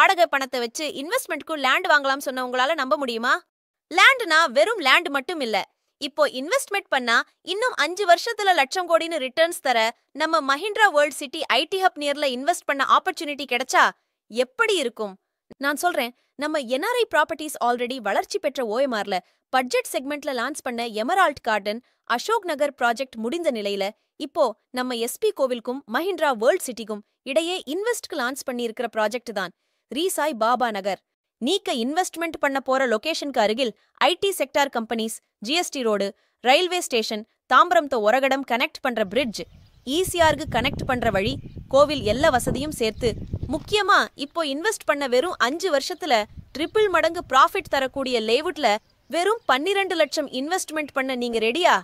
வாடகை பணத்தை வச்சு இன்வெஸ்ட்மெண்ட்க்கு லேண்ட் வாங்கலாம் சொன்ன உங்களால நம்ப முடியுமா? லேண்ட்னா வெறும் லேண்ட் மட்டும் இல்ல. இப்போ இன்வெஸ்ட்மெண்ட் பண்ணா இன்னும் 5 வருஷத்துல லட்சம் கோடின்னு ரிட்டர்ன்ஸ் தர நம்ம Mahindra world city IT hub நியர்ல இன்வெஸ்ட் பண்ண ஆப்பர்ச்சுனிட்டி கிடைச்சா எப்படி இருக்கும்? நான் சொல்றேன், நம்ம என்ஆர்ஐ ப்ராப்பர்ட்டிஸ் ஆல்ரெடி வளர்ச்சி பெற்ற ஓஎம்ஆர்ல பட்ஜெட் செக்மெண்ட்ல லான்ச் பண்ண emerald garden, Ashok Nagar project முடிந்த நிலையில இப்போ நம்ம எஸ்பி கோவிலுக்கும் மஹிந்திரா வேர்ல்ட் சிட்டிக்கும் இடையே இன்வெஸ்ட்க்கு லான்ச் பண்ணி இருக்கிற ப்ராஜெக்ட் தான் ரீசாய் பாபா நகர். நீக்க இன்வெஸ்ட்மெண்ட் பண்ண போற லொகேஷனுக்கு அருகில் IT sector companies, GST road, railway station, Tambaram to Oragadam connect பண்ற பிரிட்ஜ், ஈசிஆருக்கு கனெக்ட் பண்ற வழி, கோவில் எல்லா வசதியும் சேர்த்து முக்கியமா இப்போ இன்வெஸ்ட் பண்ண வெறும் 5 வருஷத்துல ட்ரிபிள் மடங்கு ப்ராஃபிட் தரக்கூடிய லேவுட்ல வெறும் 12 லட்சம் இன்வெஸ்ட்மெண்ட் பண்ண நீங்க ரெடியா?